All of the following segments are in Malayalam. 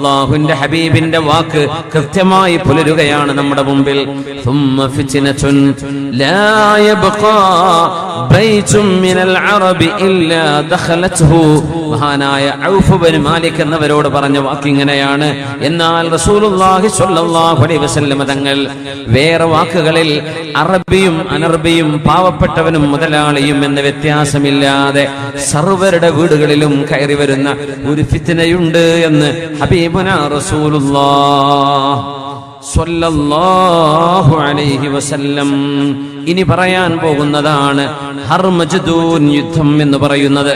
അല്ലാഹുവിന്റെ ഹബീബിന്റെ വാക്ക് കൃത്യമായി പുലരുകയാണ് നമ്മുടെ മുമ്പിൽ. ثم فتنة لا يبقى بيت من العرب إلا دخلته. മഹാനായ ഔഫ് ബിൻ മാലിക് എന്നവരോട് പറഞ്ഞ വാക്ക് ഇങ്ങനെയാണ്. എന്നാൽ റസൂലുള്ളാഹി സ്വല്ലല്ലാഹു അലൈഹി വസല്ലം തങ്ങൾ വേറെ വാക്കുകളിൽ അറബിയും അനർബിയും പാവപ്പെട്ടവനും മുതലാളിയും എന്ന വ്യത്യാസമില്ലാതെ സർവരുടെ വീടുകളിലും കയറി വരുന്ന ഒരു ഫിത്നയുണ്ട് എന്ന് ഹബീബുനാ റസൂലുള്ളാഹ് സ്വല്ലല്ലാഹു അലൈഹി വസല്ലം ഇനി പറയാൻ പോകുന്നതാണ് ഹർമജ്ദൂൻ യുദ്ധം എന്ന് പറയുന്നത്.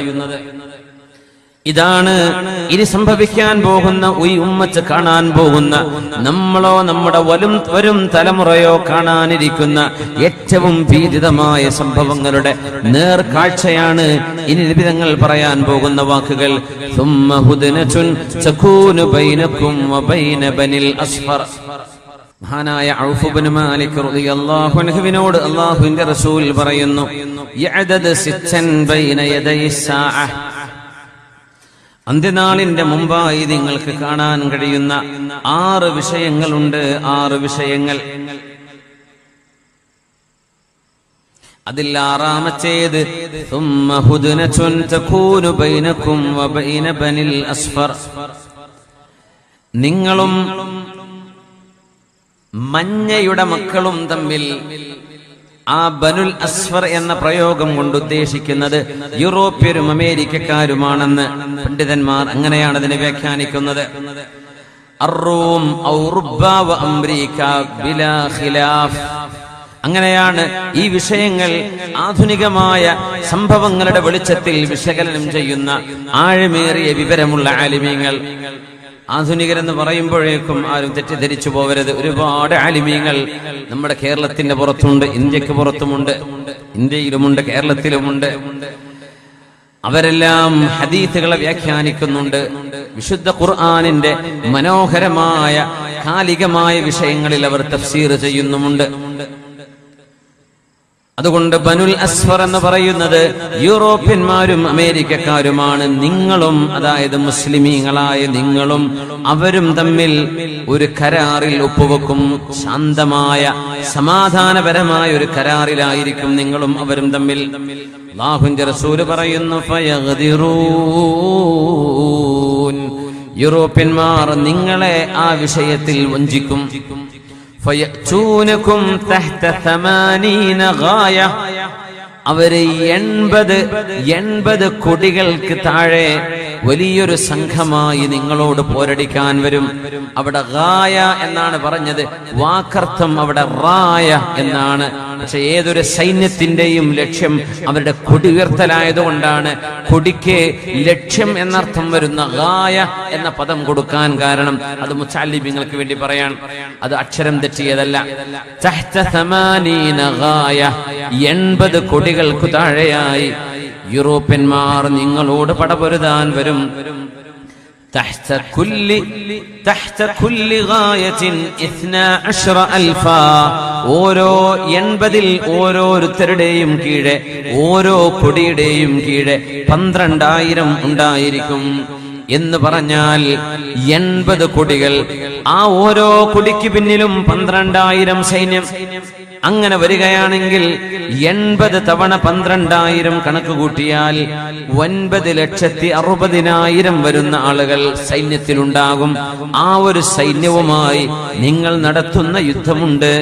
ഇതാണ് ഇനി സംഭവിക്കാൻ പോകുന്ന ഈ ഉമ്മത്ത് കാണാൻ പോകുന്ന, നമ്മളോ നമ്മുടെ വരും തലമുറയോ കാണാനിരിക്കുന്ന ഏറ്റവും ഭീതിതമായ സംഭവങ്ങളുടെ നേർക്കാഴ്ചയാണ് ഇനി നിബിതങ്ങൾ പറയാൻ പോകുന്ന വാക്കുകൾ. ثم هدنة تكون بينكم وبين بني الأصفر. മഹാനായ ഔഫ് ബിൻ മാലിക് റളിയല്ലാഹു അൻഹുവിനോട് അല്ലാഹുവിന്റെ റസൂൽ പറയുന്നു, യഅദദ് സിത്തൻ ബൈന യദൈ സാഅ. അന്ത്യനാളിന്റെ മുമ്പായി നിങ്ങൾക്ക് കാണാൻ കഴിയുന്ന 6 വിഷയങ്ങളുണ്ട്. 6 വിഷയങ്ങൾ. അതിൽ 6ാമത്തേത് ثم هدنة تكون بينكم وبين بني الأصفر. നിങ്ങളും മഞ്ഞയുടെ മക്കളും തമ്മിൽ, ആ ബനുൽ അസ്ഫർ എന്ന പ്രയോഗം കൊണ്ട് ഉദ്ദേശിക്കുന്നത് യൂറോപ്യരും അമേരിക്കക്കാരുമാണെന്ന് പണ്ഡിതന്മാർ അങ്ങനെയാണ് അതിനെ വ്യാഖ്യാനിക്കുന്നത്. അറൂം ഔ റുബ്ബ വ അംരീക ബിലാ ഖിലാഫ്. അങ്ങനെയാണ് ഈ വിഷയങ്ങൾ ആധുനികമായ സംഭവങ്ങളുടെ വെളിച്ചത്തിൽ വിശകലനം ചെയ്യുന്ന ആഴമേറിയ വിവരമുള്ള ആലിമീങ്ങൾ. ആധുനികരെന്ന് പറയുമ്പോഴേക്കും ആരും തെറ്റിദ്ധരിച്ചു പോവരുത്. ഒരുപാട് ആലിമീങ്ങൾ നമ്മുടെ കേരളത്തിന്റെ പുറത്തുണ്ട്, ഇന്ത്യക്ക് പുറത്തുമുണ്ട്, ഇന്ത്യയിലുമുണ്ട്, കേരളത്തിലുമുണ്ട്. അവരെല്ലാം ഹദീസുകളെ വ്യാഖ്യാനിക്കുന്നുണ്ട്. വിശുദ്ധ ഖുർആനിന്റെ മനോഹരമായ കാലികമായ വിഷയങ്ങളിൽ അവർ തഫ്സീർ ചെയ്യുന്നുമുണ്ട്. അതുകൊണ്ട് ബനുൽ അസ്ഫർ എന്ന് പറയുന്നത് യൂറോപ്യന്മാരും അമേരിക്കക്കാരുമാണ്. നിങ്ങളും, അതായത് മുസ്ലിമീങ്ങളായ നിങ്ങളും അവരും തമ്മിൽ ഒരു കരാറിൽ ഒപ്പുവെക്കും. ശാന്തമായ സമാധാനപരമായ ഒരു കരാറിലായിരിക്കും നിങ്ങളും അവരും തമ്മിൽ. അല്ലാഹുവിന്റെ റസൂൽ പറയുന്നു, ഫയഗ്ദിറൂൻ. യൂറോപ്യന്മാർ നിങ്ങളെ ആ വിഷയത്തിൽ വഞ്ചിക്കും. فيأتونكم تحت 80 غاية. അവര് 80 കൊടികൾക്ക് താഴെ വലിയൊരു സംഘമായി നിങ്ങളോട് പോരടിക്കാൻ വരും. അവിടെ ഗായ എന്നാണ് പറഞ്ഞത്, വാക്കർത്ഥം അവിടെ റായ എന്നാണ്. പക്ഷെ ഏതൊരു സൈന്യത്തിന്റെയും ലക്ഷ്യം അവരുടെ കൊടി ഉയർത്തലായതുകൊണ്ടാണ് കൊടിക്ക് ലക്ഷ്യം എന്നർത്ഥം വരുന്ന ഗായ എന്ന പദം കൊടുക്കാൻ കാരണം. അത് മുത്തഅല്ലിമീങ്ങൾക്ക് വേണ്ടി പറയാൻ, അത് അക്ഷരം തെറ്റിയതല്ല. തഹ്ത 80 ഗായ, 80 കൊടികൾക്കു താഴെയായി യൂറോപ്യന്മാർ നിങ്ങളോട് പടപൊരുതാൻ വരും. تحت كل غاية 12,000. ഓരോ 80-ൽ ഓരോരുത്തരുടെയും കീഴെ, ഓരോ കൊടിയുടെയും കീഴെ 12,000 ഉണ്ടായിരിക്കും. എന്ന് പറഞ്ഞാൽ 80 കൊടികൾ, ആ ഓരോ കൊടിക്ക് പിന്നിലും 12,000 സൈന്യം. അങ്ങനെ വരികയാണെങ്കിൽ 80 തവണ 12,000 കണക്ക് കൂട്ടിയാൽ 9,60,000 വരുന്ന ആളുകൾ സൈന്യത്തിലുണ്ടാകും. ആ ഒരു സൈന്യവുമായി നിങ്ങൾ നടത്തുന്ന യുദ്ധമുണ്ട്.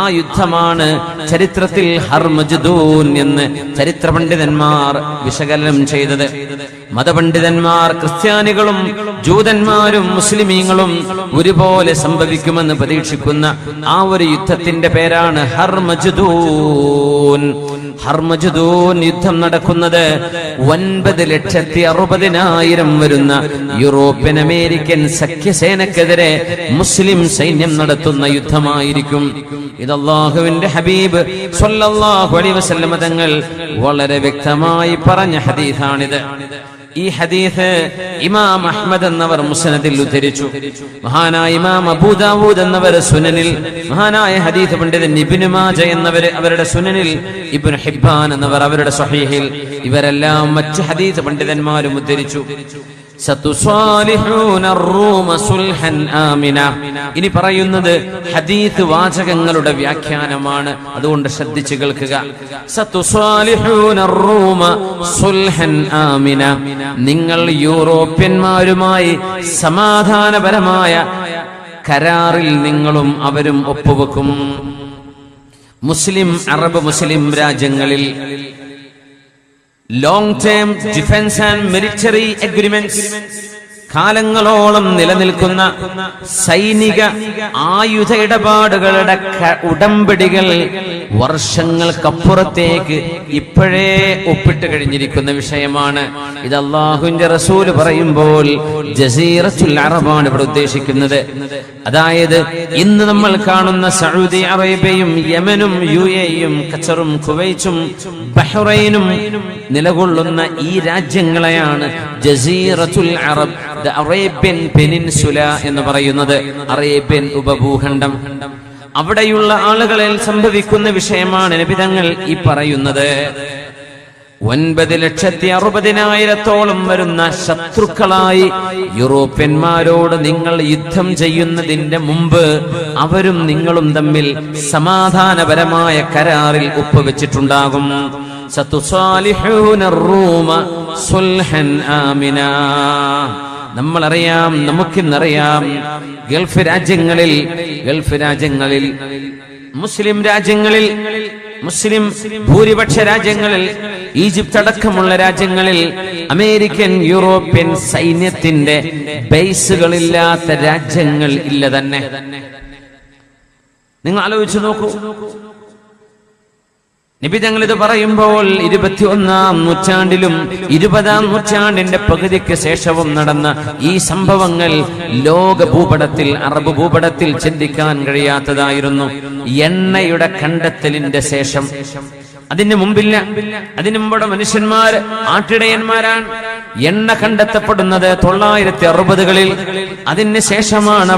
ആ യുദ്ധമാണ് ചരിത്രത്തിൽ ഹർമജ്ദൂൻ എന്ന് ചരിത്ര പണ്ഡിതന്മാർ വിശകലനം ചെയ്തത്. മതപണ്ഡിതന്മാർ ക്രിസ്ത്യാനികളും ജൂതന്മാരും മുസ്ലിമീങ്ങളും ഒരുപോലെ സംഭവിക്കുമെന്ന് പ്രതീക്ഷിക്കുന്ന ആ ഒരു യുദ്ധത്തിന്റെ പേരാണ് ഹർമജ്ദൂൻ. ഹർമജ്ദൂൻ യുദ്ധം നടക്കുന്നത് 9,60,000 വരുന്ന യൂറോപ്യൻ അമേരിക്കൻ സഖ്യസേനക്കെതിരെ മുസ്ലിം സൈന്യം നടത്തുന്ന യുദ്ധമായിരിക്കും. ഇത് അല്ലാഹുവിന്റെ ഹബീബ് സ്വല്ലല്ലാഹു അലൈഹി വസല്ലം തങ്ങൾ വളരെ വ്യക്തമായി പറഞ്ഞ ഹദീസാണിത്. ഈ ഹദീസ് ഇമാം അഹ്മദ് എന്നവർ മുസ്നദിൽ ഉദ്ധരിച്ചു. മഹാനായ ഇമാം അബൂ ദാവൂദ് എന്നവർ സുനനിൽ, മഹാനായ ഹദീസ് പണ്ഡിതൻ ഇബ്നു മാജ എന്നവർ അവരുടെ സുനനിൽ, ഇബ്നു ഹിബ്ബാൻ എന്നവർ അവരുടെ സ്വഹീഹിൽ, ഇവരെല്ലാം മറ്റ് ഹദീസ് പണ്ഡിതന്മാരും ഉദ്ധരിച്ചു. സതുസാലിഹൂന റൂമ സുൽഹൻ ആമിന. ഇനി പറയുന്നത് ഹദീസ് വാചകങ്ങളുടെ വ്യാഖ്യാനമാണ്, അതുകൊണ്ട് ശ്രദ്ധിച്ചു കേൾക്കുക. സതുസാലിഹൂന റൂമ സുൽഹൻ ആമിന. നിങ്ങൾ യൂറോപ്യന്മാരുമായി സമാധാനപരമായ കരാറിൽ നിങ്ങളും അവരും ഒപ്പുവെക്കും. അറബ് മുസ്ലിം രാജ്യങ്ങളിൽ long term defence and military agreements, കാലങ്ങളോളം നിലനിൽക്കുന്ന സൈനിക ആയുധ ഇടപാടുകളുടെ ഉടമ്പടികൾ വർഷങ്ങൾക്കപ്പുറത്തേക്ക് ഇപ്പോഴേ ഒപ്പിട്ട് കഴിഞ്ഞിരിക്കുന്ന വിഷയമാണ്. ഇത് അല്ലാഹുവിന്റെ റസൂൽ പറയുമ്പോൾ ജസീറത്തുൽ അറബാണ് ഇവിടെ ഉദ്ദേശിക്കുന്നത്. അതായത് ഇന്ന് നമ്മൾ കാണുന്ന സൗദി അറേബ്യയും യമനും UAE-യും ഖത്തറും കുവൈറ്റും ബഹ്റൈനും നിലകൊള്ളുന്ന ഈ രാജ്യങ്ങളെയാണ് ജസീറത്തുൽ അറബ്, ദ അറേബ്യൻ പെനിൻസുല എന്ന് പറയുന്നത്. അറേബ്യൻ ഉപഭൂഖണ്ഡം. അവിടെയുള്ള ആളുകളിൽ സംഭവിക്കുന്ന വിഷയമാണ് നബി തങ്ങൾ ഈ പറയുന്നത്. 9,60,000-ഓളം വരുന്ന ശത്രുക്കളായി യൂറോപ്യന്മാരോട് നിങ്ങൾ യുദ്ധം ചെയ്യുന്നതിന്റെ മുമ്പ് അവരും നിങ്ങളും തമ്മിൽ സമാധാനപരമായ കരാറിൽ ഒപ്പുവെച്ചിട്ടുണ്ടാകും. സതുസാലിഹൂന റൂമ സുൽഹൻ ആമിന. നമ്മളറിയാം, നമുക്കിന്നറിയാം, ഗൾഫ് രാജ്യങ്ങളിൽ മുസ്ലിം രാജ്യങ്ങളിൽ, മുസ്ലിം ഭൂരിപക്ഷ രാജ്യങ്ങളിൽ, ഈജിപ്ത് അടക്കമുള്ള രാജ്യങ്ങളിൽ അമേരിക്കൻ യൂറോപ്യൻ സൈന്യത്തിന്റെ ബേസുകളില്ലാത്ത രാജ്യങ്ങൾ ഇല്ല തന്നെ. നിങ്ങൾ ആലോചിച്ചു നോക്കൂ. നബി തങ്ങൾ ഇത് പറയുമ്പോൾ 21-ാം നൂറ്റാണ്ടിലും 20-ാം നൂറ്റാണ്ടിന്റെ പകുതിക്ക് ശേഷവും നടന്ന ഈ സംഭവങ്ങൾ ലോക ഭൂപടത്തിൽ, അറബ് ഭൂപടത്തിൽ ചിന്തിക്കാൻ കഴിയാത്തതായിരുന്നു. എണ്ണയുടെ കണ്ടെത്തലിന്റെ ശേഷം, അതിന് മുമ്പില്ല. അതിനു മുമ്പ് മനുഷ്യന്മാർ ആട്ടിടയന്മാരാണ്. എണ്ണ കണ്ടെത്തപ്പെടുന്നത് 960-കളിൽ. അതിന് ശേഷമാണ്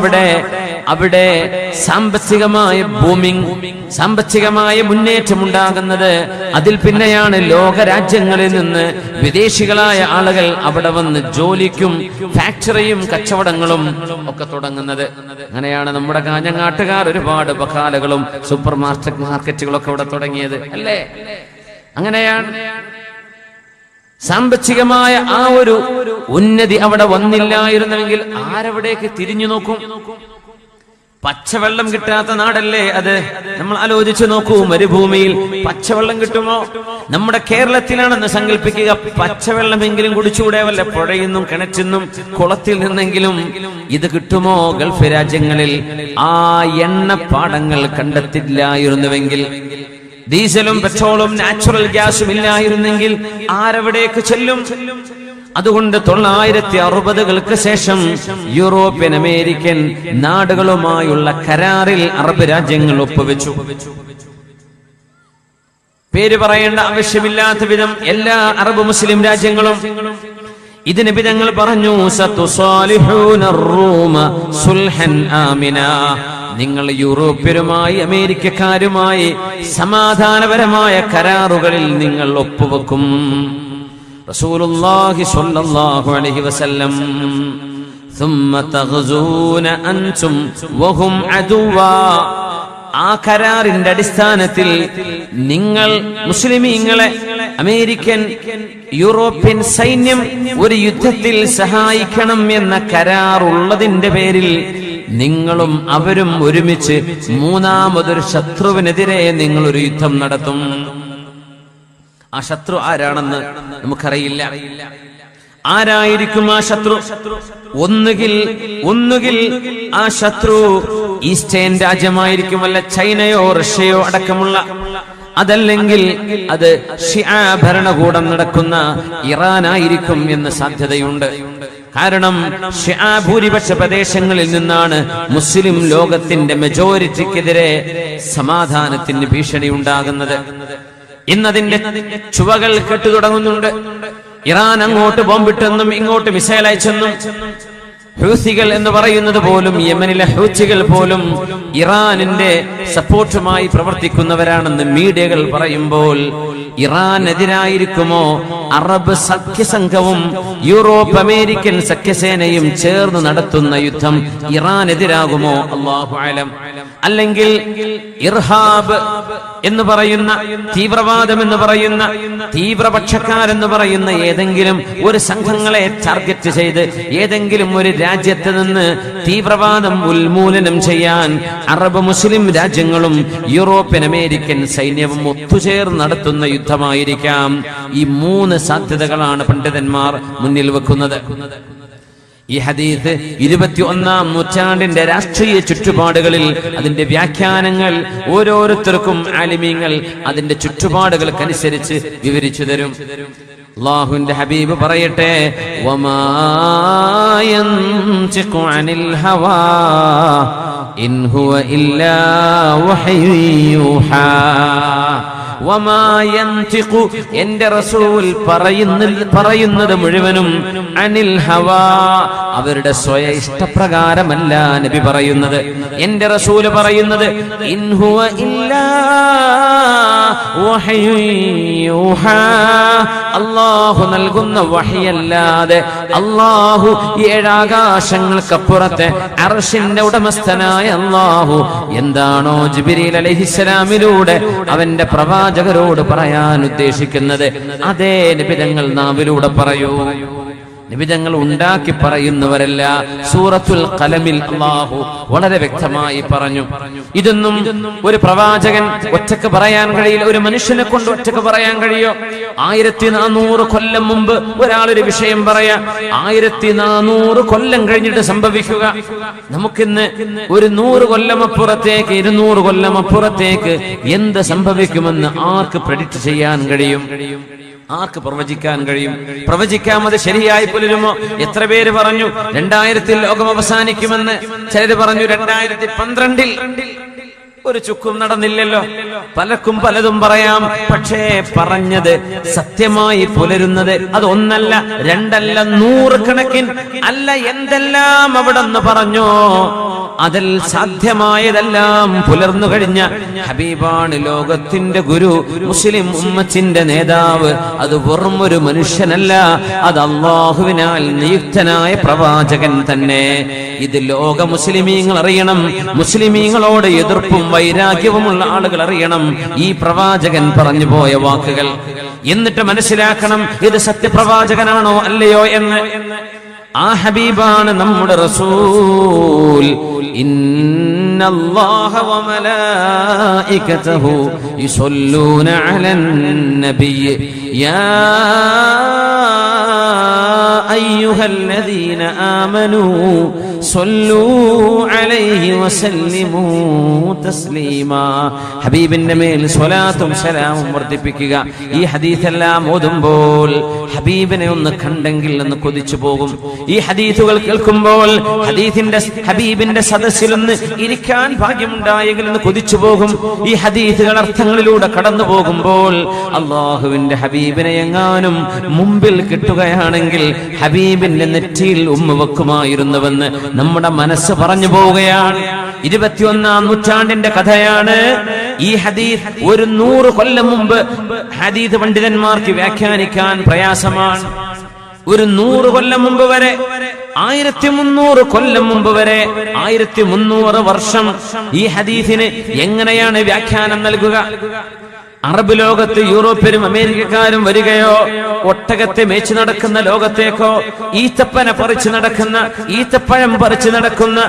അവിടെ സാമ്പത്തികമായ ബൂമിംഗ്, സാമ്പത്തികമായ മുന്നേറ്റം ഉണ്ടാകുന്നത്. അതിൽ പിന്നെയാണ് ലോകരാജ്യങ്ങളിൽ നിന്ന് വിദേശികളായ ആളുകൾ അവിടെ വന്ന് ജോലിക്കും ഫാക്ടറിയും കച്ചവടങ്ങളും ഒക്കെ തുടങ്ങുന്നത്. അങ്ങനെയാണ് നമ്മുടെ കാഞ്ഞങ്ങാട്ടുകാർ ഒരുപാട് ബക്കാലകളും സൂപ്പർ മാർക്കറ്റുകളൊക്കെ അവിടെ തുടങ്ങിയത്, അല്ലേ? അങ്ങനെയാണ് സാമ്പത്തികമായ ആ ഒരു ഉന്നതി അവിടെ വന്നില്ലായിരുന്നുവെങ്കിൽ ആരവിടേക്ക് തിരിഞ്ഞു നോക്കും? പച്ചവെള്ളം കിട്ടാത്ത നാടല്ലേ അത്? നമ്മൾ ആലോചിച്ചു നോക്കൂ. മരുഭൂമിയിൽ പച്ചവെള്ളം കിട്ടുമോ? നമ്മുടെ കേരളത്തിലാണെന്ന് സങ്കല്പിക്കുക. പച്ചവെള്ളമെങ്കിലും കുടിച്ചുകൂടെ? വല്ല പുഴയിന്നും കിണറ്റിന്നും കുളത്തിൽ നിന്നെങ്കിലും ഇത് കിട്ടുമോ? ഗൾഫ് രാജ്യങ്ങളിൽ ആ എണ്ണപ്പാടങ്ങൾ കണ്ടെത്തില്ലായിരുന്നുവെങ്കിൽ, ഡീസലും പെട്രോളും നാച്ചുറൽ ഗ്യാസും ഇല്ലായിരുന്നെങ്കിൽ ആരവിടേക്ക് ചെല്ലും? അതുകൊണ്ട് 960-കൾക്ക് ശേഷം യൂറോപ്യൻ അമേരിക്കൻ നാടുകളുമായുള്ള കരാറിൽ അറബ് രാജ്യങ്ങൾ ഒപ്പുവെച്ചു. പേര് പറയേണ്ട ആവശ്യമില്ലാത്ത വിധം എല്ലാ അറബ് മുസ്ലിം രാജ്യങ്ങളും ഇത് നബി തങ്ങൾ പറഞ്ഞു. സതുസാലിഹൂന റൂമ സുൽഹൻ ആമിന. നിങ്ങൾ യൂറോപ്യരുമായി അമേരിക്കക്കാരുമായി സമാധാനപരമായ കരാറുകളിൽ നിങ്ങൾ ഒപ്പുവെക്കും. റസൂലുള്ളാഹി സ്വല്ലല്ലാഹു അലൈഹി വസല്ലം ثم تغزون أنتم وهم عدوا. ആ കരാറിന്റെ അടിസ്ഥാനത്തിൽ നിങ്ങൾ മുസ്ലിമീങ്ങളെ അമേരിക്കൻ യൂറോപ്യൻ സൈന്യം ഒരു യുദ്ധത്തിൽ സഹായിക്കണം എന്ന കരാറുള്ളതിന്റെ പേരിൽ നിങ്ങളും അവരും ഒരുമിച്ച് മൂന്നാമതൊരു ശത്രുവിനെതിരെ നിങ്ങൾ ഒരു യുദ്ധം നടത്തും. ആ ശത്രു ആരാണെന്ന് നമുക്കറിയില്ല. ആരായിരിക്കും ആ ശത്രു? ഒന്നുകിൽ ആ ശത്രു ഈസ്റ്റേൺ രാജ്യമായിരിക്കും, അല്ല ചൈനയോ റഷ്യയോ അടക്കമുള്ള. അതല്ലെങ്കിൽ അത് ഷിആ ഭരണകൂടം നടക്കുന്ന ഇറാനായിരിക്കും എന്ന് സാധ്യതയുണ്ട്. കാരണം ഷിആ ഭൂരിപക്ഷ പ്രദേശങ്ങളിൽ നിന്നാണ് മുസ്ലിം ലോകത്തിന്റെ മെജോറിറ്റിക്കെതിരെ സമാധാനത്തിന് ഭീഷണി ഉണ്ടാകുന്നത്. ഇന്നതിന്റെ ചുവകൾ കെട്ടു തുടങ്ങുന്നുണ്ട്. ഇറാൻ അങ്ങോട്ട് ബോംബിട്ടെന്നും ഇങ്ങോട്ട് മിസൈൽ അയച്ചെന്നും, ഹൂസികൾ എന്ന് പറയുന്നത് പോലും, യമനിലെ ഹൂസികൾ പോലും ഇറാനിന്റെ സപ്പോർട്ടുമായി പ്രവർത്തിക്കുന്നവരാണെന്ന് മീഡിയകൾ പറയുമ്പോൾ ഇറാനെതിരായിരിക്കുമോ അറബ് സഖ്യസംഘവും യൂറോപ്പ് അമേരിക്കൻ സഖ്യസേനയും ചേർന്ന് നടത്തുന്ന യുദ്ധം ഇറാനെതിരാകുമോ? അല്ലാഹു അലം. അല്ലെങ്കിൽ ഇർഹാബ് എന്ന് പറയുന്ന, തീവ്രവാദം എന്ന് പറയുന്ന, തീവ്രപക്ഷക്കാരെന്ന് പറയുന്ന ഏതെങ്കിലും ഒരു സംഘങ്ങളെ ടാർഗറ്റ് ചെയ്ത് ഏതെങ്കിലും ഒരു രാജ്യത്ത് നിന്ന് തീവ്രവാദം ഉന്മൂലനം ചെയ്യാൻ അറബ് മുസ്ലിം രാജ്യങ്ങളും യൂറോപ്യൻ അമേരിക്കൻ സൈന്യവും ഒത്തുചേർന്ന് നടത്തുന്ന യുദ്ധമായിരിക്കാം. ഈ 3 സാധ്യതകളാണ് പണ്ഡിതന്മാർ മുന്നിൽ വെക്കുന്നത്. ഈ ഹദീസ് 21-ാം നൂറ്റാണ്ടിന്റെ രാഷ്ട്രീയ ചുറ്റുപാടുകളിൽ അതിന്റെ വ്യാഖ്യാനങ്ങൾ ഓരോരുത്തർക്കും ആലിമീങ്ങൾ അതിന്റെ ചുറ്റുപാടുകൾക്കനുസരിച്ച് വിവരിച്ചു തരും. അല്ലാഹുവിന്റെ ഹബീബ് പറയട്ടെ, വമാ യൻതിഖു അനിൽ ഹവാ ഇൻ ഹുവ ഇല്ലാ വഹ്യു യൂഹാ. വമാ യൻതിഖു, എന്റെ റസൂൽ പറയുന്നത് മുഴുവനും അനിൽ ഹവാ, അവരുടെ സ്വയ ഇഷ്ടപ്രകാരമല്ല നബി പറയുന്നത്. എന്റെ റസൂൽ പറയുന്നത് ഇൻ ഹുവ ഇല്ലാ വഹ്യു യൂഹാ, അല്ലാഹു നൽകുന്ന വഹ്യല്ലാതെ, അല്ലാഹു 7 ആകാശങ്ങൾക്കപ്പുറത്തെ അർശിന്റെ ഉടമസ്ഥനായ അല്ലാഹു എന്താണോ ജിബ്രീൽ അലൈഹിസ്സലാമിലൂടെ അവന്റെ പ്രവാചകരോട് പറയാൻ ഉദ്ദേശിക്കുന്നത് അതേ നബി തങ്ങൾ നാവിലൂടെ പറയൂ. നിബിധങ്ങൾ ഉണ്ടാക്കി പറയുന്നവരല്ല. സൂറത്തുൽ ഖലമിൽ അല്ലാഹു വളരെ വ്യക്തമായി പറഞ്ഞു. ഇതൊന്നും ഒരു പ്രവാചകൻ ഒറ്റക്ക് പറയാൻ കഴിയില്ല. ഒരു മനുഷ്യനെ കൊണ്ട് ഒറ്റക്ക് പറയാൻ കഴിയോ? 1400 കൊല്ലം മുമ്പ് ഒരാളൊരു വിഷയം പറയാ, 1400 കൊല്ലം കഴിഞ്ഞിട്ട് സംഭവിക്കുക. നമുക്കിന്ന് ഒരു 100 കൊല്ലം അപ്പുറത്തേക്ക്, 200 കൊല്ലം അപ്പുറത്തേക്ക് എന്ത് സംഭവിക്കുമെന്ന് ആർക്ക് പ്രെഡിക്റ്റ് ചെയ്യാൻ കഴിയും? ആർക്ക് പ്രവചിക്കാൻ കഴിയും? പ്രവചിക്കാമത് ശരിയായി പുലരുമോ? എത്ര പേര് പറഞ്ഞു 2000-ൽ ലോകം അവസാനിക്കുമെന്ന്? ചിലര് പറഞ്ഞു 2012-ൽ. ഒരു ചുക്കും നടന്നില്ലല്ലോ. പലർക്കും പലതും പറയാം. പക്ഷേ പറഞ്ഞത് സത്യമായി പുലരുന്നത് അത് 1 അല്ല 2 അല്ല 100 കണക്കിന് അല്ല. എന്തെല്ലാം അവിടെ നിന്ന് പറഞ്ഞോ അതിൽ സാധ്യമായതെല്ലാം പുലർന്നു കഴിഞ്ഞ ഹബീബാണ്, ലോകത്തിന്റെ ഗുരു, മുസ്ലിം ഉമ്മത്തിന്റെ നേതാവ്. അത് വെറും ഒരു മനുഷ്യനല്ല, അത് അല്ലാഹുവിനാൽ നിയുക്തനായ പ്രവാചകൻ തന്നെ. ഇത് ലോക മുസ്ലിമീങ്ങൾ അറിയണം. മുസ്ലിമീങ്ങളോട് എതിർപ്പും വൈരാഗ്യവുമുള്ള ആളുകൾ അറിയണം ഈ പ്രവാചകൻ പറഞ്ഞു പോയ വാക്കുകൾ. എന്നിട്ട് മനസ്സിലാക്കണം ഇത് സത്യപ്രവാചകനാണോ അല്ലയോ എന്ന്. ആ ഹബീബാണ് നമ്മുടെ റസൂൽ. ഇന്നല്ലാഹ വമലായികതഹു യുസല്ലൂന അലൻ നബിയ്യ യാ അയ്യുഹല്ലദീന ആമനൂ സ്വല്ലൂ അലൈഹി വസല്ലിമൂ തസ്ലീമാ. ഹബീബിന്റെ മേൽ സ്വലാത്തും സലാമും വർദ്ധിപ്പിക്കുക. ഈ ഹദീസെല്ലാം ഓതുമ്പോൾ ഹബീബിനെ ഒന്ന് കണ്ടെങ്കിൽ എന്ന് കൊതിച്ചു പോകും. ഈ ഹദീസുകൾ കേൾക്കുമ്പോൾ ഹബീബിന്റെ സദസ്സിലൊന്ന് ഇരിക്കാൻ ഭാഗ്യമുണ്ടായെങ്കിൽ എന്ന് കൊതിച്ചു പോകും. ഈ ഹദീസുകൾ അർത്ഥങ്ങളിലൂടെ കടന്നു പോകുമ്പോൾ അല്ലാഹുവിന്റെ ഹബീബിനെ എങ്ങാനും മുമ്പിൽ കിട്ടുകയാണെങ്കിൽ ഹബീബിന്റെ നെറ്റിയിൽ ഉമ്മ വെക്കുമായിരുന്നുവെന്ന് നമ്മുടെ മനസ്സ് പറഞ്ഞു പോവുകയാണ്. 21-ാം നൂറ്റാണ്ടിന്റെ കഥയാണ് ഈ ഹദീസ്. ഒരു 100 കൊല്ലം മുമ്പ് ഹദീസ് പണ്ഡിതന്മാർക്ക് വ്യാഖ്യാനിക്കാൻ പ്രയാസമാണ്. ഒരു 100 കൊല്ലം മുമ്പ് വരെ, 1300 കൊല്ലം മുമ്പ് വരെ, 1300 വർഷം ഈ ഹദീസിന് എങ്ങനെയാണ് വ്യാഖ്യാനം നൽകുക? അറബ് ലോകത്ത് യൂറോപ്യരും അമേരിക്കക്കാരും വരികയോ, ഒട്ടകത്തെ മേച്ചു നടക്കുന്ന ലോകത്തേക്കോ, ഈത്തപ്പന പറിച്ചു നടക്കുന്ന, ഈത്തപ്പഴം പറിച്ചു നടക്കുന്ന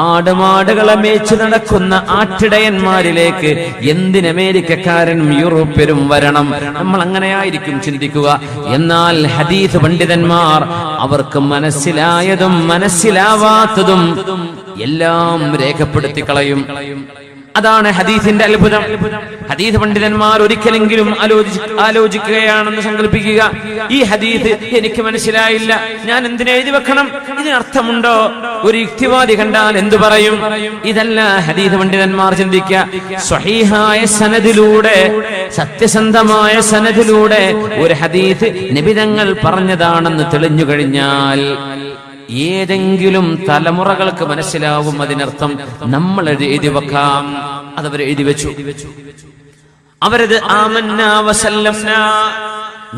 ആടുമാടുകളെ മേച്ചു നടക്കുന്ന ആട്ടിടയന്മാരിലേക്ക് എന്തിനമേരിക്കക്കാരനും യൂറോപ്യരും വരണം? നമ്മൾ അങ്ങനെയായിരിക്കും ചിന്തിക്കുക. എന്നാൽ ഹദീസ് പണ്ഡിതന്മാർ അവർക്ക് മനസ്സിലായതും മനസ്സിലാവാത്തതും എല്ലാം രേഖപ്പെടുത്തി കളയും. അതാണ് ഹദീസിന്റെ അത്ഭുതം. ഹദീസ് പണ്ഡിതന്മാർ ഒരിക്കലെങ്കിലും ആലോചിക്കുകയാണെന്ന് സങ്കല്പിക്കുക. ഈ ഹദീസ് എനിക്ക് മനസ്സിലായില്ല, ഞാൻ എന്തിനെ എഴുതി വെക്കണം? ഇതിനർത്ഥമുണ്ടോ? ഒരു യുക്തിവാദി കണ്ടാൽ എന്തു പറയും? ഇതല്ല ഹദീസ് പണ്ഡിതന്മാർ ചിന്തിക്കുക. സ്വഹീഹായ സനദിലൂടെ, സത്യസന്ധമായ സനദിലൂടെ ഒരു ഹദീസ് നബി തങ്ങൾ പറഞ്ഞതാണെന്ന് തെളിഞ്ഞു കഴിഞ്ഞാൽ ഏതെങ്കിലും തലമുറകൾക്ക് മനസ്സിലാവും അതിനർത്ഥം. നമ്മൾ എഴുതി വെക്കാം. അതവർ എഴുതി വെച്ചു. അവരത് ആമന്നാ വസല്ലംനാ,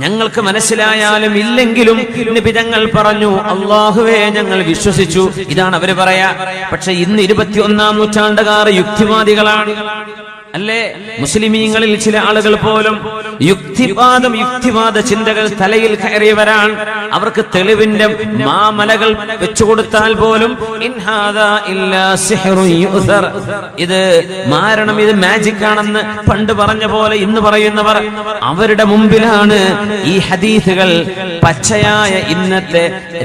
ഞങ്ങൾക്ക് മനസ്സിലായാലും ഇല്ലെങ്കിലും നബി തങ്ങൾ പറഞ്ഞു അല്ലാഹുവേ ഞങ്ങൾ വിശ്വസിച്ചു. ഇതാണ് അവര് പറയാ. പക്ഷെ ഇന്ന് 21-ാം നൂറ്റാണ്ടുകാർ യുക്തിവാദികളാണ്, അല്ലേ? മുസ്ലിമീങ്ങളിൽ ചില ആളുകൾ പോലും യുക്തിവാദ ചിന്തകൾ തലയിൽ കയറിയവരാണ്. അവർക്ക് തെളിവിന്റെ മാമലകൾ വെച്ചുകൊടുത്താൽ പോലും ഇത് മാരണം, ഇത് മാജിക് ആണെന്ന് പണ്ട് പറഞ്ഞ പോലെ ഇന്ന് പറയുന്നവർ, അവരുടെ മുമ്പിലാണ് ഈ ഹദീസുകൾ പച്ചയായ ഇന്നത്തെ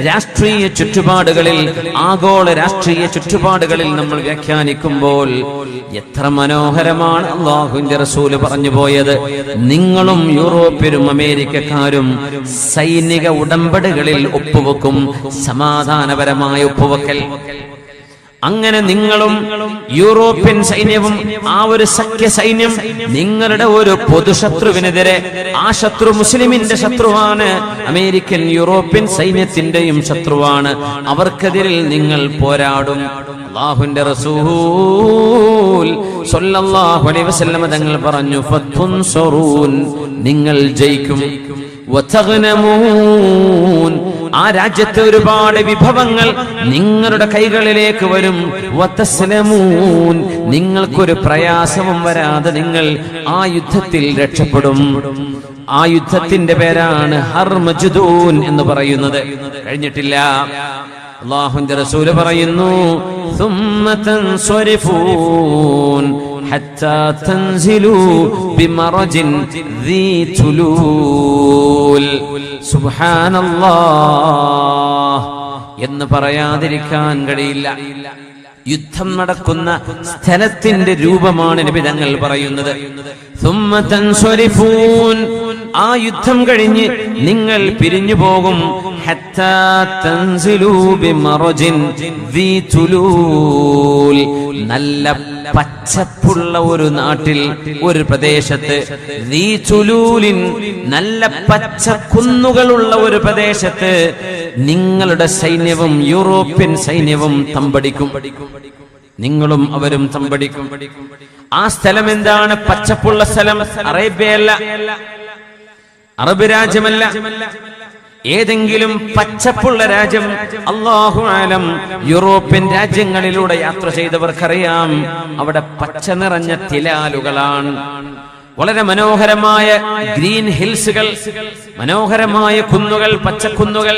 രാഷ്ട്രീയ ചുറ്റുപാടുകളിൽ, ആഗോള രാഷ്ട്രീയ ചുറ്റുപാടുകളിൽ നമ്മൾ വ്യാഖ്യാനിക്കുമ്പോൾ എത്ര മനോഹരമാണ് അല്ലാഹുവിന്റെ റസൂല് പറഞ്ഞു പോയത്. നിങ്ങളും യൂറോപ്യരും അമേരിക്കക്കാരും സൈനിക ഉടമ്പടികളിൽ ഒപ്പുവെക്കും, സമാധാനപരമായ ഒപ്പുവെക്കൽ. അങ്ങനെ നിങ്ങളും യൂറോപ്യൻ സൈന്യവും ആ ഒരു സഖ്യ സൈന്യം നിങ്ങളുടെ ഒരു പൊതുശത്രുവിനെതിരെ, ആ ശത്രു മുസ്ലിമിന്റെ ശത്രുവാണ്, അമേരിക്കൻ യൂറോപ്യൻ സൈന്യത്തിന്റെയും ശത്രുവാണ്, അവർക്കെതിരിൽ നിങ്ങൾ പോരാടും. അല്ലാഹുവിന്റെ റസൂൽ സ്വല്ലല്ലാഹു അലൈഹി വസല്ലം തങ്ങൾ പറഞ്ഞു ഫതുൻസറൂൻ, നിങ്ങൾ ജയിക്കും. വതഗ്നമൂൻ, ആ രാജ്യത്തെ ഒരുപാട് വിഭവങ്ങൾ നിങ്ങളുടെ കൈകളിലേക്ക് വരും. വതസ്ലമൂൻ, നിങ്ങൾക്കൊരു പ്രയാസവും വരാതെ നിങ്ങൾ ആ യുദ്ധത്തിൽ രക്ഷപ്പെടും. ആ യുദ്ധത്തിന്റെ പേരാണ് ഹർമജ്ദൂൻ എന്ന് പറയുന്നത്. കഴിഞ്ഞിട്ടില്ല. അല്ലാഹുവിന്റെ റസൂല് പറയുന്നു ثم تنصرفون حتى تنزلوا بمرج ذي تلول. സുബ്ഹാനല്ലാഹ് എന്ന് പറയാതിരിക്കാൻ കഴിയില്ല. യുദ്ധം നടക്കുന്ന സ്ഥലത്തിന്റെ രൂപമാണ് നബി തങ്ങൾ പറയുന്നത്. ثم تنصرفون, ആ യുദ്ധം കഴിഞ്ഞ് നിങ്ങൾ പിരിഞ്ഞു പോകും. حتى تنزلوا بمرج ذي تلول, നല്ല പച്ചപ്പുള്ള ഒരു നാട്ടിൽ, ഒരു പ്രദേശത്ത്, ذي تلول, നല്ല പച്ച കുന്നുകളുള്ള ഒരു പ്രദേശത്ത് നിങ്ങളുടെ സൈന്യവും യൂറോപ്യൻ സൈന്യവും തമ്പടിക്കും. നിങ്ങളും അവരും തമ്പടിക്കും. ആ സ്ഥലം എന്താണ്? പച്ചപ്പുള്ള സ്ഥലം. അറേബ്യയല്ല, അറബ് രാജ്യമല്ല, ഏതെങ്കിലും പച്ചപ്പുള്ള രാജ്യം. അല്ലാഹു ആലം, യൂറോപ്യൻ രാജ്യങ്ങളിലൂടെ യാത്ര ചെയ്തവർക്കറിയാം, അവിടെ പച്ച നിറഞ്ഞ തിലാലുകളാണ്. വളരെ മനോഹരമായ ഗ്രീൻ ഹിൽസുകൾ, മനോഹരമായ കുന്നുകൾ, പച്ചക്കുന്നുകൾ.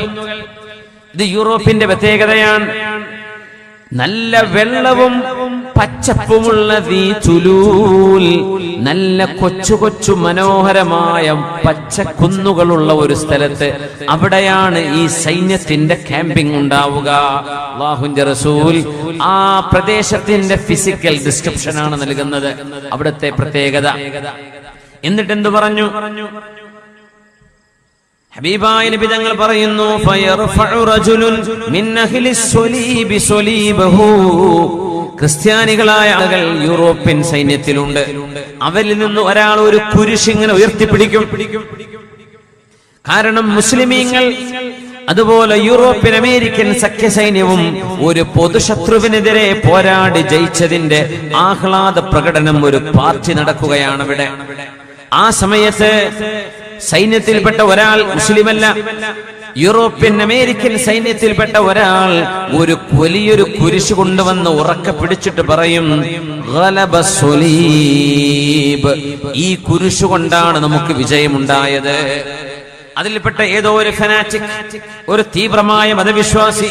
ഇത് യൂറോപ്പിന്റെ പ്രത്യേകതയാണ്. നല്ല വെള്ളവും പച്ചപ്പുമുള്ള ذي تلول, നല്ല കൊച്ചു കൊച്ചു മനോഹരമായ പച്ചക്കുന്നുകളുള്ള ഒരു സ്ഥലത്ത്, അവിടെയാണ് ഈ സൈന്യത്തിന്റെ ക്യാമ്പിംഗ് ഉണ്ടാവുക. അല്ലാഹുവിന്റെ റസൂൽ ആ പ്രദേശത്തിന്റെ ഫിസിക്കൽ ഡിസ്ക്രിപ്ഷൻ ആണ് നൽകുന്നത്, അവിടുത്തെ പ്രത്യേകത. എന്നിട്ട് എന്തു പറഞ്ഞു? ഹബീബായ നബി തങ്ങൾ പറയുന്നു ഫയർഫഉ റജുലുൻ മിൻ അഹ്ലിസ് സ്വലീബി സ്വലീബഹു, ക്രിസ്ത്യാനികളായ ആളുകൾ യൂറോപ്യൻ സൈന്യത്തിലുണ്ട്. അവരിൽ നിന്ന് ഒരാൾ ഒരു കുരിശ് ഇങ്ങനെ ഉയർത്തിപ്പിടിക്കും. കാരണം മുസ്ലിമീങ്ങൾ അതുപോലെ യൂറോപ്യൻ അമേരിക്കൻ സഖ്യ സൈന്യവും ഒരു പൊതുശത്രുവിനെതിരെ പോരാടി ജയിച്ചതിന്റെ ആഹ്ലാദ പ്രകടനം, ഒരു പാർട്ടി നടക്കുകയാണ് അവിടെ. ആ സമയത്ത് സൈന്യത്തിൽപ്പെട്ട ഒരാൾ, മുസ്ലിമല്ല, യൂറോപ്യൻ അമേരിക്കൻ സൈന്യത്തിൽപ്പെട്ട ഒരാൾ ഒരു വലിയൊരു കുരിശ് കൊണ്ടുവന്ന് ഉറക്കെ പിടിച്ചിട്ട് പറയും ഗലബ സ്വലീബ്, ഈ കുരിശ് കൊണ്ടാണ് നമുക്ക് വിജയമുണ്ടായത്. അതിൽപ്പെട്ട ഏതോ ഒരു ഫനാറ്റിക്, ഒരു തീവ്രമായ മതവിശ്വാസി,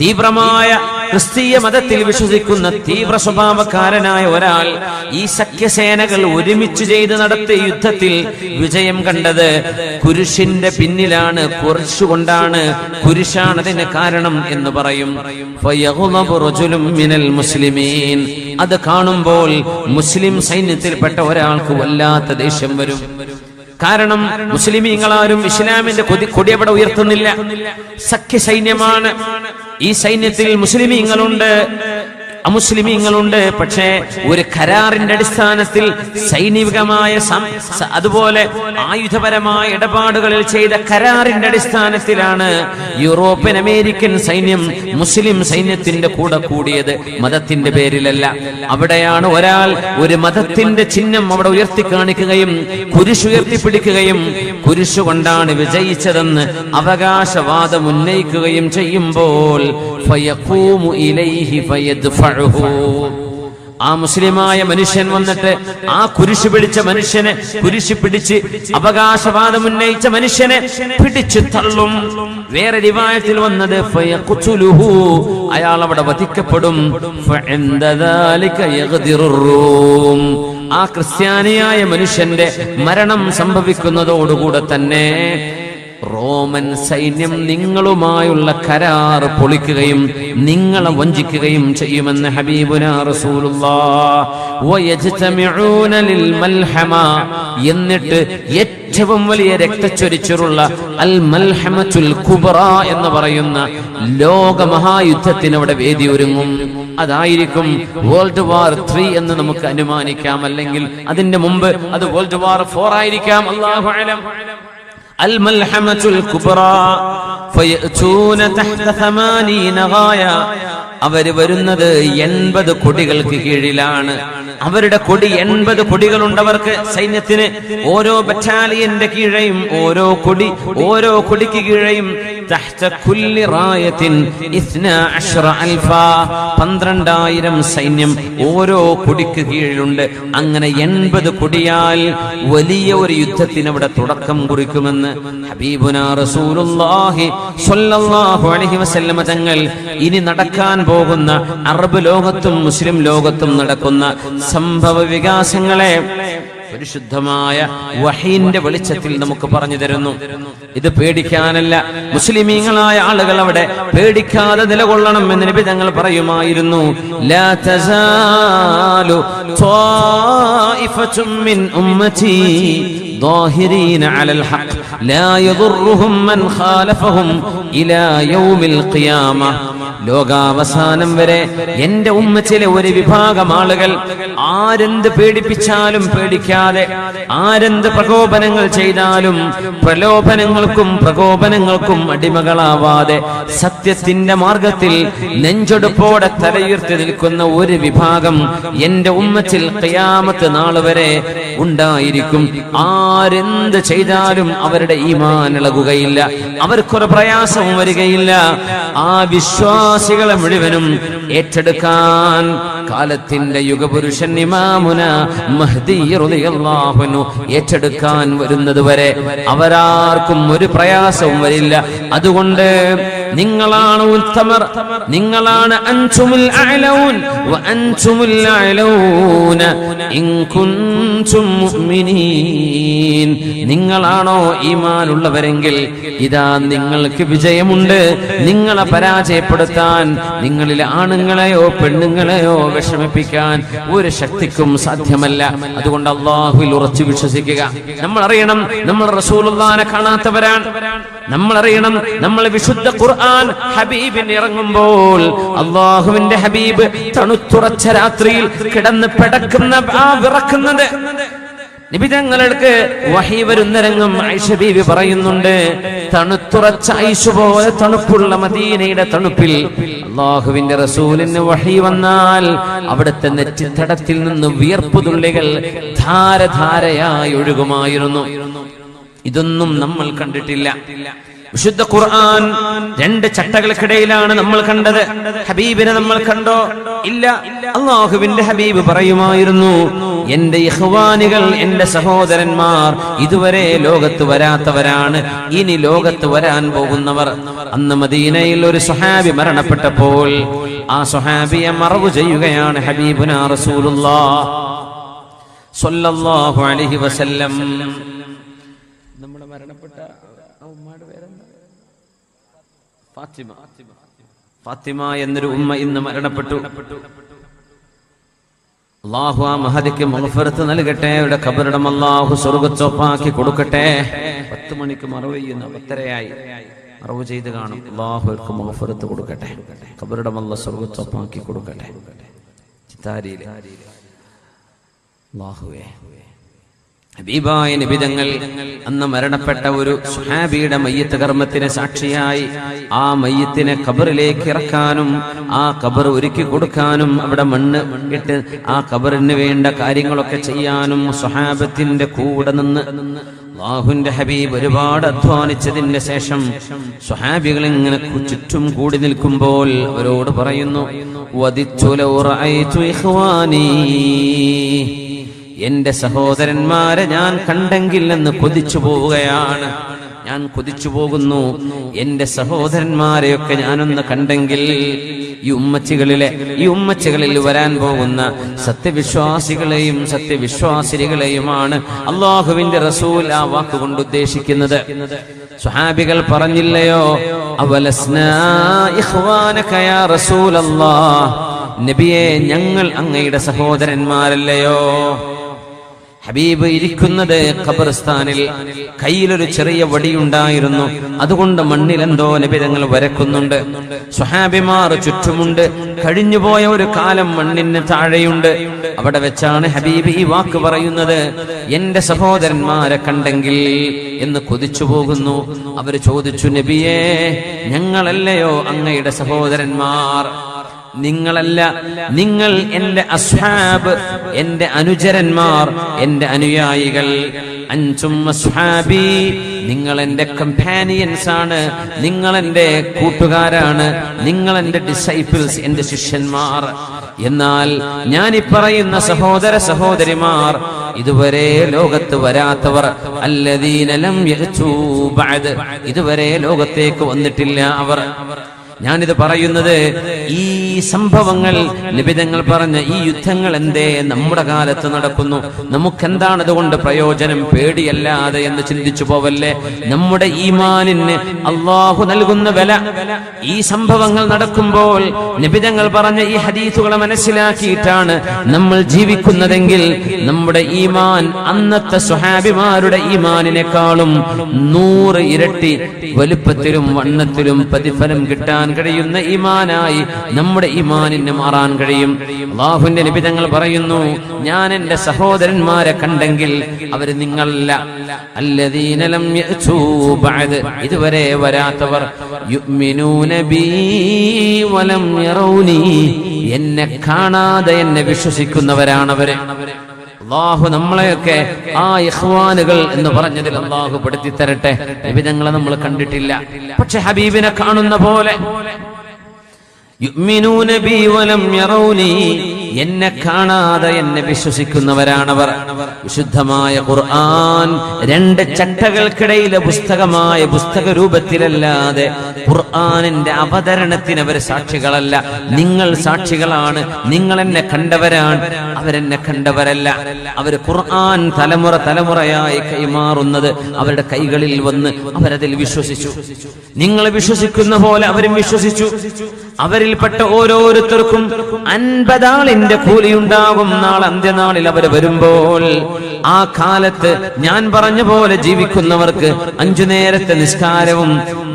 തീവ്രമായ ക്രിസ്തീയ മതത്തിൽ വിശ്വസിക്കുന്ന തീവ്ര സ്വഭാവക്കാരനായ ഒരാൾ ഈ സഖ്യസേനകൾ ഒരുമിച്ച് ചെയ്ത് നടത്തിയ യുദ്ധത്തിൽ വിജയം കണ്ടത് കുരിശിന്റെ പിന്നിലാണ്, കുരിശുകൊണ്ടാണ്, കുരിശാണ് അതിന് കാരണം എന്ന് പറയും. ഫയഗ്ളബു റജുലുൻ മിനൽ മുസ്ലിമീൻ, അത് കാണുമ്പോൾ മുസ്ലിം സൈന്യത്തിൽപ്പെട്ട ഒരാൾക്ക് വല്ലാത്ത ദേഷ്യം വരും. കാരണം മുസ്ലിമീങ്ങളാരും ഇസ്ലാമിന്റെ കൊടി അവിടെ ഉയർത്തുന്നില്ല. സഖ്യ സൈന്യമാണ്. ഈ സൈന്യത്തിൽ മുസ്ലിമീങ്ങളുണ്ട്. അമുസ്ലിമീങ്ങളുണ്ട്. പക്ഷേ ഒരു കരാറിന്റെ അടിസ്ഥാനത്തിൽ സൈനികമായ അതുപോലെ ആയുധപരമായ ഇടപാടുകളിൽ ചെയ്ത കരാറിന്റെ അടിസ്ഥാനത്തിലാണ് യൂറോപ്യൻ അമേരിക്കൻ സൈന്യം മുസ്ലിം സൈന്യത്തിന്റെ കൂടെ കൂടിയത്, മതത്തിന്റെ പേരിലല്ല. അവിടെയാണ് ഒരാൾ ഒരു മതത്തിന്റെ ചിഹ്നം അവിടെ ഉയർത്തി കാണിക്കുകയും കുരിശുയർത്തിപ്പിടിക്കുകയും കുരിശുകൊണ്ടാണ് വിജയിച്ചതെന്ന് അവകാശവാദം ഉന്നയിക്കുകയും ചെയ്യുമ്പോൾ ഫയഖൂമു ഇലൈഹി ഫയദ്ഫഉഹു, ആ മുസ്ലിമായ മനുഷ്യൻ വന്നിട്ട് ആ കുരിശു പിടിച്ച മനുഷ്യനെ, കുരിശു പിടിച്ച് അവകാശവാദം ഉന്നയിച്ച മനുഷ്യനെ പിടിച്ചു തള്ളും. വേറെ റിവായത്തിൽ വന്നത് ഫയഖ്തുലുഹു, അയാൾ അവിടെ വധിക്കപ്പെടും. ഫഇൻദ ദാലിക യഗ്ദിറുർ റൂം, ആ ക്രിസ്ത്യാനിയായ മനുഷ്യന്റെ മരണം സംഭവിക്കുന്നതോടുകൂടെ തന്നെ റോമൻ സൈന്യം നിങ്ങളുമായുള്ള കരാർ പൊളിക്കുകയും നിങ്ങളെ വഞ്ചിക്കുകയും ചെയ്യുമെന്ന് ഹബീബുനാ റസൂലുള്ളാഹ്. വയജ്തമിഊന ലിൽ മൽഹമ, എന്നിട്ട് ഏറ്റവും വലിയ രക്തച്ചൊരിച്ചിലുള്ള അൽ മൽഹമത്തുൽ കുബ്ര എന്ന് പറയുന്ന ലോകമഹായുദ്ധത്തിന് അവിടെ വേദി ഒരുങ്ങും. അതായിരിക്കും വേൾഡ് വാർ 3 എന്ന് നമുക്ക് അനുമാനിക്കാം, അല്ലെങ്കിൽ അതിന്റെ മുമ്പ് അത് വേൾഡ് വാർ 4 ആയിരിക്കാം, അല്ലാഹു അലം. അൽ-മൽഹമത്തുൽ കുബ്ര ഫയഅതൂന തഹ്ത 80 ഗായ, അവര് വരുന്നത് 80 കൊടികൾക്ക് കീഴിലാണ്. അവരുടെ കൊടി 80 കൊടികളുണ്ടവർക്ക് സൈന്യത്തിന്. ഓരോ ബറ്റാലിയന്റെ കീഴെയും ഓരോ കൊടിക്ക് കീഴെയും തഹ്ത കുല്ലി റായത്തിൻ 12,000 സൈന്യം ഓരോ കൊടിക്ക് കീഴിലുണ്ട്. അങ്ങനെ 80 കൊടിയാൽ വലിയ ഒരു യുദ്ധത്തിന് അവിടെ തുടക്കം കുറിക്കുമെന്ന് ഹബീബുനാ റസൂലുള്ളാഹി സ്വല്ലല്ലാഹു അലൈഹി വസല്ലമ തങ്ങൾ ഇനി നടക്കാൻ പോകുന്ന അറബ് ലോകത്തും മുസ്ലിം ലോകത്തും നടക്കുന്ന സംഭവ വികാസങ്ങളെ പരിശുദ്ധമായ വഹീന്റെ വെളിച്ചത്തിൽ നമുക്ക് പറഞ്ഞു തരുന്നു. ഇത് പേടിക്കാനല്ല, മുസ്ലിമീങ്ങളായ ആളുകൾ അവിടെ പേടിക്കാതെ നിലകൊള്ളണം എന്ന് നബി തങ്ങൾ പറയുമായിരുന്നു. ലാ തസാലു ത്വായിഫത്തും മിൻ ഉമ്മതി ظاهرين على الحق لا يضرهم من خالفهم إلى يوم القيامة. ലോകാവസാനം വരെ എന്റെ ഉമ്മത്തിലെ ഒരു വിഭാഗം ആളുകൾ ആരെന്ത് പേടിപ്പിച്ചാലും പേടിക്കാതെ, ആരെന്ത് പ്രകോപനങ്ങൾ ചെയ്താലും പ്രകോപനങ്ങൾക്കും അടിമകളാവാതെ സത്യത്തിന്റെ മാർഗത്തിൽ നെഞ്ചൊടുപ്പോടെ തലയുയർത്തി നിൽക്കുന്ന ഒരു വിഭാഗം എന്റെ ഉമ്മത്തിൽ ഖിയാമത്ത് നാൾ വരെ ഉണ്ടായിരിക്കും. ആരെന്ത് ചെയ്താലും അവരുടെ ഈമാൻ ഇളകുകയില്ല, അവർക്കൊരു പ്രയാസവും വരികയില്ല. ആ വിശ്വാസികളെ മുഴുവനും ഏറ്റെടുക്കാൻ കാലത്തിന്റെ യുഗപുരുഷൻ ഇമാമുന മഹ്ദി റളിയല്ലാഹു അൻഹു ഏറ്റെടുക്കാൻ വരുന്നത് വരെ അവരാർക്കും ഒരു പ്രയാസവും വരില്ല. അതുകൊണ്ട് നിങ്ങളാണ് ഉത്തമർ, നിങ്ങളാണ് അൻതുമുൽ അഅലൗൻ വ അൻതുമുൽ അഅലൗന ഇൻ കുൻതും മുഅ്മിനീൻ. നിങ്ങളാണോ ഈമാനുള്ളവരെങ്കിൽ ഇതാ നിങ്ങൾക്ക് വിജയമുണ്ട്. നിങ്ങളെ പരാജയപ്പെടുത്താൻ, നിങ്ങളിലെ ആണുങ്ങളെയോ പെണ്ണുങ്ങളെയോ വിഷമിപ്പിക്കാൻ ഒരു ശക്തിക്കും സാധ്യമല്ല. അതുകൊണ്ട് അല്ലാഹുവിൽ ഉറച്ചു വിശ്വസിക്കുക. നമ്മൾ അറിയണം നമ്മൾ റസൂലുള്ളാഹിനെ കാണാത്തവരാണ്. നമ്മൾ അറിയണം നമ്മൾ വിശുദ്ധ ഖുർആൻ ഹബീബിന് ഇറങ്ങുമ്പോൾ അല്ലാഹുവിന്റെ ഹബീബ് തണുത്തുറച്ച രാത്രിയിൽ കിടന്ന് പിടക്കുന്ന ആ വിറക്കുന്നത് നബി തങ്ങൾക്ക് വഹി വരുന്നരംഗം ആയിഷ ബീവി പറയുന്നുണ്ട്. തണുത്തുറച്ച ഐശു പോലെ തണുപ്പുള്ള മദീനയുടെ തണുപ്പിൽ അല്ലാഹുവിന്റെ റസൂലിന് വഹി വന്നാൽ അവിടുത്തെ നെറ്റിത്തടത്തിൽ നിന്ന് വിയർപ്പുതുള്ളികൾ ധാരധാരയായി ഒഴുകുമായിരുന്നു. ഇതൊന്നും നമ്മൾ കണ്ടിട്ടില്ല. വിശുദ്ധ ഖുർആൻ 2 ചട്ടകൾക്കിടയിലാണ് നമ്മൾ കണ്ടത്. ഹബീബിനെ നമ്മൾ കണ്ടോ? ഇല്ല. അല്ലാഹുവിന്റെ ഹബീബ് പറയുമായിരുന്നു, എന്റെ ഇഖ്വാനികൾ, എന്റെ സഹോദരന്മാർ ഇതുവരെ ലോകത്ത് വരാത്തവരാണ്, ഇനി ലോകത്ത് വരാൻ പോകുന്നവർ. അന്ന് മദീനയിൽ ഒരു സ്വഹാബി മരണപ്പെട്ടപ്പോൾ ആ സ്വഹാബിയെ മറവ് ചെയ്യുകയാണ് ഹബീബുനാ റസൂലുള്ളാഹ് സ്വല്ലല്ലാഹു അലൈഹി വസല്ലം. നമ്മുടെ മരണപ്പെട്ട ഉമ്മയുടെ പേരെന്താ? ഫാത്തിമ എന്നൊരു ഉമ്മ ഇന്ന് മരണപ്പെട്ടു. അല്ലാഹു ആ മഹദിക്ക് മഗ്ഫിറത്ത് നൽകട്ടെ. അവരുടെ ഖബറിടം അല്ലാഹു സ്വർഗ്ഗത്തോപ്പാക്കി കൊടുക്കട്ടെ. 10 മണിക്ക് മറവ് ചെയ്യുന്ന 10:30 മറവ് ചെയ്ത് കാണും. അല്ലാഹു അവർക്ക് മഗ്ഫിറത്ത് കൊടുക്കട്ടെ. ഖബറിടം അല്ലാഹു സ്വർഗ്ഗത്തോപ്പാക്കി കൊടുക്കട്ടെ. ഇഫ്താരിയിലെ അല്ലാഹുവേ, ഹബീബായ നബി തങ്ങൾ അന്ന് മരണപ്പെട്ട ഒരു സ്വഹാബിയുടെ മയ്യത്ത് കർമ്മത്തിന് സാക്ഷിയായി ആ മയ്യത്തിനെ ഖബറിലേക്ക് ഇറക്കാനും ആ ഖബർ ഒരുക്കി കൊടുക്കാനും അവിടെ മണ്ണ് ഇട്ട് ആ ഖബറിന് വേണ്ട കാര്യങ്ങളൊക്കെ ചെയ്യാനും സ്വഹാബത്തിന്റെ കൂടെ നിന്ന് അല്ലാഹുവിന്റെ ഹബീബ് ഒരുപാട് അധ്വാനിച്ചതിന് ശേഷം സ്വഹാബികൾ ഇങ്ങനെ ചുറ്റും കൂടി നിൽക്കുമ്പോൾ അവരോട് പറയുന്നു, വദിത്തു ലൗ റഅയ്തു ഇഖ്വാനി, എന്റെ സഹോദരന്മാരെ ഞാൻ കണ്ടെങ്കിൽ എന്ന് കൊതിച്ചു പോവുകയാണ്. ഞാൻ കൊതിച്ചു പോകുന്നു, എന്റെ സഹോദരന്മാരെയൊക്കെ ഞാനൊന്ന് കണ്ടെങ്കിൽ. ഈ ഉമ്മച്ചികളിൽ വരാൻ പോകുന്ന സത്യവിശ്വാസികളെയും സത്യവിശ്വാസിനികളെയുമാണ് അല്ലാഹുവിന്റെ റസൂൽ ആ വാക്കുകൊണ്ട് ഉദ്ദേശിക്കുന്നത്. സ്വഹാബികൾ പറഞ്ഞില്ലയോ, അവലസ്നാ ഇഖ്വാനക യാ റസൂലല്ലാഹ്, നബിയെ ഞങ്ങൾ അങ്ങയുടെ സഹോദരന്മാരല്ലയോ? ഹബീബ് ഇരിക്കുന്നത് ഖബർസ്ഥാനിൽ, കയ്യിലൊരു ചെറിയ വടിയുണ്ടായിരുന്നു, അതുകൊണ്ട് മണ്ണിലെന്തോ നബി തങ്ങൾ വരക്കുന്നുണ്ട്. സ്വഹാബിമാർ ചുറ്റുമുണ്ട്. കഴിഞ്ഞുപോയ ഒരു കാലം മണ്ണിന് താഴെയുണ്ട്. അവിടെ വെച്ചാണ് ഹബീബ് ഈ വാക്ക് പറയുന്നത്, എന്റെ സഹോദരന്മാരെ കണ്ടെങ്കിൽ എന്ന് കൊതിച്ചു പോകുന്നു. അവര് ചോദിച്ചു, നബിയേ ഞങ്ങളല്ലയോ അങ്ങയുടെ സഹോദരന്മാർ? നിങ്ങളല്ല, നിങ്ങൾ എന്റെ അസ്ഹാബ്, എന്റെ അനുചരന്മാർ, എന്റെ അനുയായികൾ. അൻതും അസ്ഹാബി, നിങ്ങൾ എന്റെ കമ്പാനിയൻസ് ആണ്, നിങ്ങൾ എന്റെ കൂട്ടുകാരാണ്, നിങ്ങൾ എന്റെ ഡിസൈപ്പിൾസ്, എന്റെ ശിഷ്യന്മാർ. എന്നാൽ ഞാൻ ഈ പറയുന്ന സഹോദര സഹോദരിമാർ ഇതുവരെ ലോകത്ത് വരാത്തവർ, അല്ലദീന ലം യഅ്തു ബഅദ്, ഇതുവരെ ലോകത്തേക്ക് വന്നിട്ടില്ല അവർ. ഞാനിത് പറയുന്നത് ഈ സംഭവങ്ങൾ നബി തങ്ങൾ പറഞ്ഞ ഈ യുദ്ധങ്ങൾ എന്തേ നമ്മുടെ കാലത്ത് നടക്കുന്നു? നമുക്കെന്താണ് അതുകൊണ്ട് പ്രയോജനം? പേടിയല്ലാതെ എന്ന് ചിന്തിച്ചു പോവല്ലേ. നമ്മുടെ ഈമാനിന് അല്ലാഹു നൽകുന്ന വില ഈ സംഭവങ്ങൾ നടക്കുമ്പോൾ നബി തങ്ങൾ പറഞ്ഞ ഈ ഹദീസുകളെ മനസ്സിലാക്കിയിട്ടാണ് നമ്മൾ ജീവിക്കുന്നതെങ്കിൽ നമ്മുടെ ഈമാൻ അന്നത്തെ സ്വഹാബിമാരുടെ ഈമാനിനേക്കാളും 100 ഇരട്ടി വലുപ്പത്തിലും വണ്ണത്തിലും പ്രതിഫലം കിട്ടാൻ കഴിയുന്ന ഈമാനായി നമ്മുടെ ഈമാനിന് മാറാൻ കഴിയും. അല്ലാഹുവിന്റെ നബി തങ്ങൾ പറയുന്നു, ഞാൻ എന്റെ സഹോദരന്മാരെ കണ്ടെങ്കിൽ അവര് നിങ്ങളല്ല, അല്ലദീന ലം യഅ്തു ബഅദ്, ഇതുവരെ വരാത്തവർ, യുഅ്മിനൂന ബി വലം യറൗനി, എന്നെ കാണാതെ എന്നെ വിശ്വസിക്കുന്നവരാണവര്. അല്ലാഹു നമ്മളെയൊക്കെ ആ ഇഖ്വാനുകൾ എന്ന് പറഞ്ഞതിൽ അല്ലാഹു പെടുത്തി തരട്ടെ. നബി തങ്ങളെ നമ്മൾ കണ്ടിട്ടില്ല, പക്ഷെ ഹബീബിനെ കാണുന്ന പോലെ. യുഅ്മിനൂന ബി വലം യറൗനി, എന്നെ കാണാതെ എന്നെ വിശ്വസിക്കുന്നവരാണവർ. വിശുദ്ധമായ ഖുർആൻ 2 ചട്ടകൾക്കിടയിലെ പുസ്തകമായ പുസ്തക രൂപത്തിലല്ലാതെ ഖുർആനിന്റെ അവതരണത്തിന് അവർ സാക്ഷികളല്ല. നിങ്ങൾ സാക്ഷികളാണ്. നിങ്ങൾ എന്നെ കണ്ടവരാണ്, അവരെന്നെ കണ്ടവരല്ല. അവർ ഖുർആൻ തലമുറ തലമുറയായി കൈമാറുന്നത് അവരുടെ കൈകളിൽ വന്ന് അവരതിൽ വിശ്വസിച്ചു. നിങ്ങൾ വിശ്വസിക്കുന്ന പോലെ അവരും വിശ്വസിച്ചു. അവരിൽപ്പെട്ട ഓരോരുത്തർക്കും 50 ആളിന്റെ കൂലിയുണ്ടാകും നാളെ അന്ത്യനാളിൽ അവർ വരുമ്പോൾ. ആ കാലത്ത് ഞാൻ പറഞ്ഞ പോലെ ജീവിക്കുന്നവർക്ക് 5 നേരത്തെ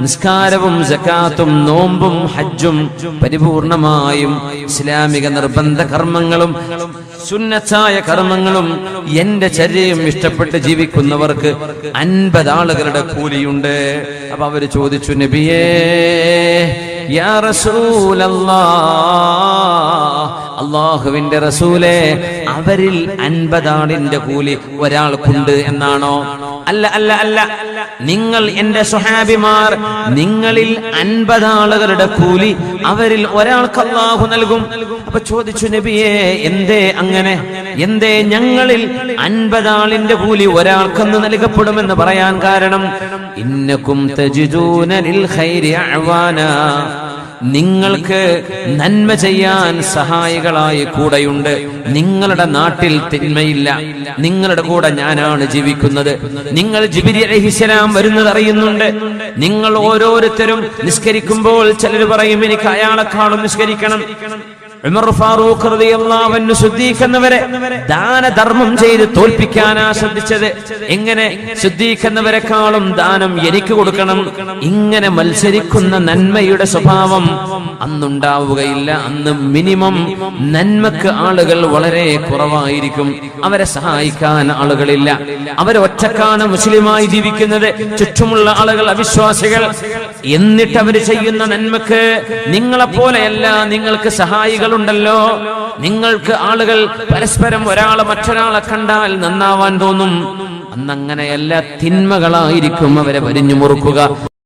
നിസ്കാരവും സകാത്തും നോമ്പും ഹജ്ജും പരിപൂർണമായും ഇസ്ലാമിക നിർബന്ധ കർമ്മങ്ങളും സുന്നത്തായ കർമ്മങ്ങളും എന്റെ ചര്യയും ഇഷ്ടപ്പെട്ട് ജീവിക്കുന്നവർക്ക് 50 ആളുകളുടെ കൂലിയുണ്ട്. അപ്പൊ അവര് ചോദിച്ചു, നബിയേ യാ റസൂലല്ലാഹ്, അല്ലാഹുവിന്റെ റസൂലേ, അവരിൽ 50 ആളിന്റെ കൂലി ഒരാൾക്കുണ്ട് എന്നാണോ? അല്ല അല്ല അല്ല, നിങ്ങൾ എന്റെ സ്വഹാബിമാർ, നിങ്ങളിൽ 50 ആളുകളുടെ കൂലി അവരിൽ ഒരാൾക്ക് അല്ലാഹു നൽകും. അപ്പൊ ചോദിച്ചു, നബിയേ എന്തേ അങ്ങനെ? എന്തേ ഞങ്ങളിൽ 50 ആളിന്റെ കൂലി ഒരാൾക്കെന്ന് നൽകപ്പെടുമെന്ന് പറയാൻ കാരണം? ഇന്നകും തജിദൂന ലിൽ ഖൈരി അഅ്വാനാ, നിങ്ങൾക്ക് നന്മ ചെയ്യാൻ സഹായികളായി കൂടെയുണ്ട്. നിങ്ങളുടെ നാട്ടിൽ തിന്മയില്ല, നിങ്ങളുടെ കൂടെ ഞാനാണ് ജീവിക്കുന്നത്. നിങ്ങൾ ജിബ്രീൽ അലൈഹിസ്സലാം വരുന്നത് അറിയുന്നുണ്ട്. നിങ്ങൾ ഓരോരുത്തരും നിസ്കരിക്കുമ്പോൾ ചിലർ പറയും, എനിക്ക് അയാളെക്കാളും നിസ്കരിക്കണം. ഉമർ ഫാറൂഖ് റളിയല്ലാഹു അൻഹു സിദ്ദീഖ് എന്നവരെ ദാനധർമ്മം ചെയ്ത് തോൽപ്പിക്കാനാ ശ്രദ്ധിച്ചത്. എങ്ങനെ? സിദ്ദീഖ് എന്നവരെക്കാളും ദാനം എനിക്ക് കൊടുക്കണം, ഇങ്ങനെ മത്സരിക്കുന്ന നന്മയുടെ സ്വഭാവം അന്നുണ്ടാവുകയില്ല. അന്ന് മിനിമം നന്മക്ക് ആളുകൾ വളരെ കുറവായിരിക്കും, അവരെ സഹായിക്കാൻ ആളുകളില്ല, അവരൊറ്റക്കാണ് മുസ്ലിമായി ജീവിക്കുന്നത്, ചുറ്റുമുള്ള ആളുകൾ അവിശ്വാസികൾ. എന്നിട്ട് അവർ ചെയ്യുന്ന നന്മക്ക് നിങ്ങളെപ്പോലെയല്ല, നിങ്ങൾക്ക് സഹായികളുണ്ടല്ലോ, നിങ്ങൾക്ക് ആളുകൾ പരസ്പരം ഒരാളെ മറ്റൊരാളെ കണ്ടാൽ നന്നാവാൻ തോന്നും. അന്നങ്ങനെയല്ല, തിന്മകളായിരിക്കും അവരെ വരിഞ്ഞു മുറുക്കുക.